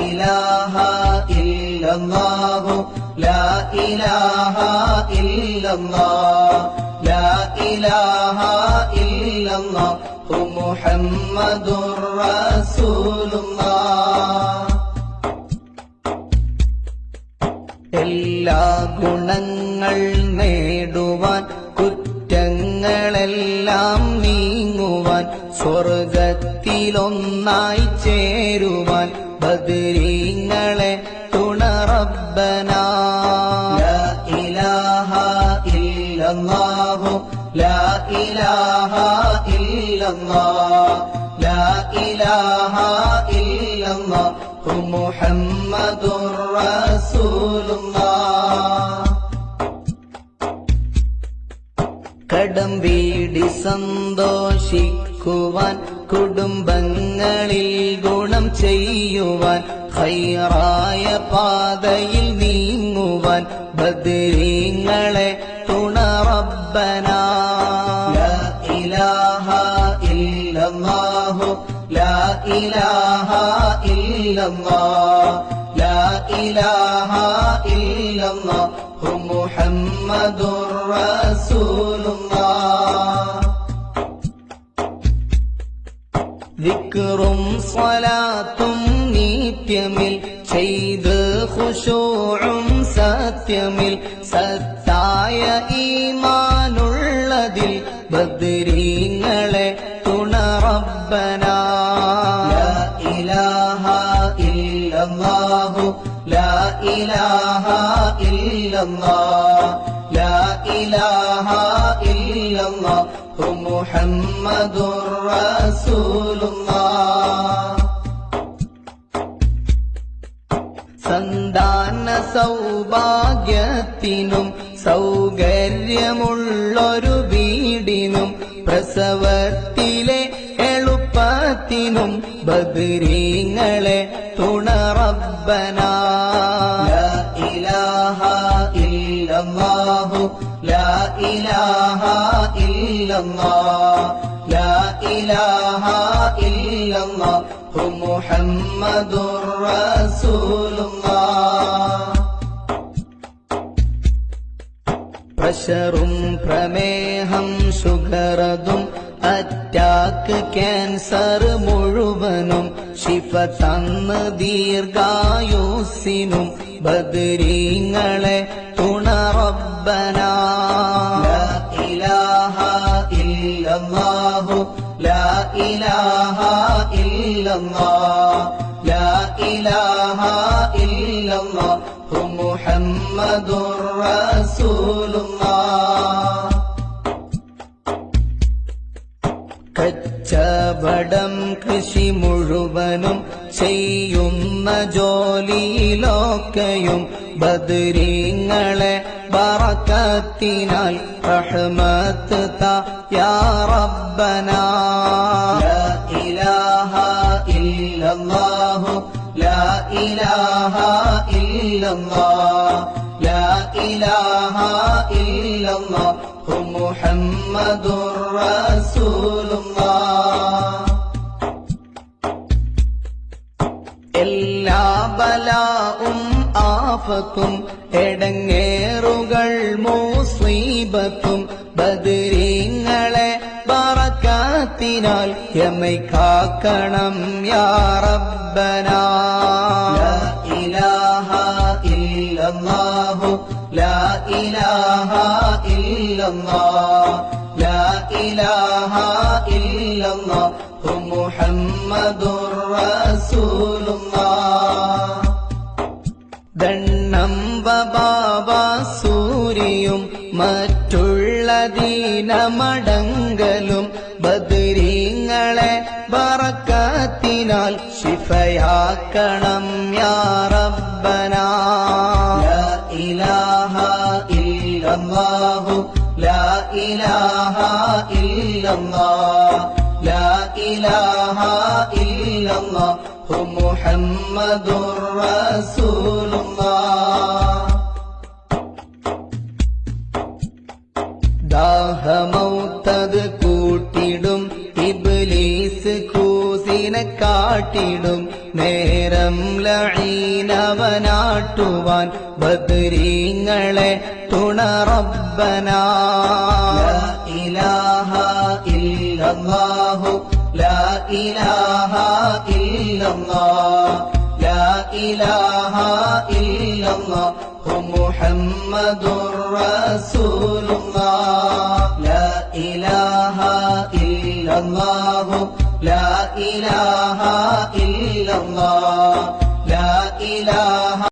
ഇലാഹ ഇല്ലല്ലാഹു ലാ ഇലാഹ ഇല്ലല്ലാഹ് ലാ ഇലാഹ ഇല്ലല്ലാഹു മുഹമ്മദുർ റസൂലുള്ളാഹ്. എല്ലാ ഗുണങ്ങൾ നേടുവാൻ കുറ്റങ്ങളെല്ലാം നീങ്ങുവാൻ സ്വർഗത്തിലൊന്നായി ചേരുവാൻ ബദരീങ്ങളെ തുണ റബ്ബനാ. ലാ ഇലാഹ ഇല്ലല്ലാഹു ലാ ഇലാഹ ഇല്ലല്ലാഹ് ലാ ഇലാഹ ഇല്ലല്ലാഹു മുഹമ്മദുർ റസൂലുള്ളാഹ്. കടം വീടി സന്തോഷിക്കുവാൻ കുടുംബങ്ങളിൽ ഗുണം ചെയ്യുവാൻ ഖൈറായ പാതയിൽ നീങ്ങുവാൻ ബദരീങ്ങളെ തുണ റബ്ബനാ. ലാ ഇലാഹ ഇല്ലല്ലാഹു ലാ ഇലാഹ ഇല്ലല്ലാഹ് ലാ ഇലാഹ ഇല്ലല്ലാഹു മുഹമ്മദുർ റസൂലുള്ളാഹ്. ദിക്റും സ്വലാത്തും നിത്യമിൽ ചെയ്ത് ഖുശൂഉം സത്യമിൽ സത്തായ ഈമാനുള്ളതിൽ ബദരീങ്ങളെ തുണ റബ്ബനാ. ലാ ഇലാഹ ഇല്ലല്ലാഹു ലാ ഇലാഹ ഇല്ലല്ലാഹ് ലാ ഇലാഹ ഇല്ലല്ലാഹു മുഹമ്മദുർ റസൂലുള്ളാഹ്. സന്താന സൗഭാഗ്യത്തിനും സൗകര്യമുള്ളൊരു വീടിനും പ്രസവത്തിലെ എളുപ്പത്തിനും ബദരീങ്ങളെ തുണ റബ്ബനാ. ലാ ഇലാഹ ഇല്ലല്ലാഹു ലാ ഇലാഹ ഇല്ലല്ലാഹ് ലാ ഇലാഹ ഇല്ലല്ലാഹു മുഹമ്മദുർ റസൂലുള്ളാഹ്. പ്രഷറും പ്രമേഹം ഷുഗറതും അറ്റാക്ക് ക്യാൻസർ മുഴുവനും ശിഫ തന്ന് ദീർഘായുസ്സിനും ബദരീങ്ങളെ തുണ റബ്ബനാ. ലാ ഇലാഹ ഇല്ലല്ലാഹു ലാ ഇലാഹ ഇല്ലല്ലാഹ് ലാ ഇലാഹ ഇല്ലല്ലാഹു മുഹമ്മദുർ റസൂലുള്ളാഹ്. കച്ചവടം കൃഷി മുഴുവനും ചെയ്യുന്ന ജോലിയിലൊക്കെയും ബദരീങ്ങളെ ബറക്കത്തിനാൽ റഹ്മത്ത് താ യാ റബ്ബനാ. ലാ ഇലാഹ ഇല്ലല്ലാഹു ലാ ഇലാഹ ഇല്ലല്ലാഹ് ലാ ഇലാഹ ഇല്ലല്ലാഹു മുഹമ്മദുർ റസൂലുള്ളാഹ്. എല്ലാ ബലാഉം ആഫത്തും എടങ്ങേറുകൾ മുസീബത്തും ബദരീങ്ങളെ ബറക്കത്തിനാൽ യമൈ കാക്കണം യാ റബ്ബനാ. ലാ ഇലാഹ ഇല്ലല്ലാഹു ലാ ഇലാഹ ഇല്ലല്ലാഹ് ലാ ഇലാഹ ഇല്ലല്ലാഹു മുഹമ്മദുർ റസൂലുള്ളാഹ്. ദണ്ണം വബാവ സൂരിയും മറ്റുള്ള ദീനമടങ്കലും ബദരീങ്ങളെ ബറക്കത്തിനാൽ ശിഫയാക്കണം യാ റബ്ബനാ. ലാ ഇലാഹ ഇല്ലല്ലാഹു ലാ ഇലാഹ ഇല്ലല്ലാഹ് ലാ ഇലാഹ ഇല്ലല്ലാഹു മുഹമ്മദുർ റസൂലുള്ളാഹ്. ദാഹമൗത്തത് കൂട്ടിടും ഇബ്ലീസ് കൂസിനെ കാട്ടിടും നേരം ലഈനവനാട്ടുവാൻ ബദ്രീങ്ങളെ തുണ റബ്ബനാ ലാ ഇലാഹ ഇല്ലല്ലാഹു ലാ ഇലാഹ ഇല്ലല്ലാഹ് ലാ ഇലാഹ ഇല്ലല്ലാഹു മുഹമ്മദുർ റസൂലുള്ളാഹ് ലാ ഇലാഹ ഇല്ലല്ലാഹു ലാ ഇലാഹ ഇല്ലല്ലാഹ് ലാ ഇലാഹ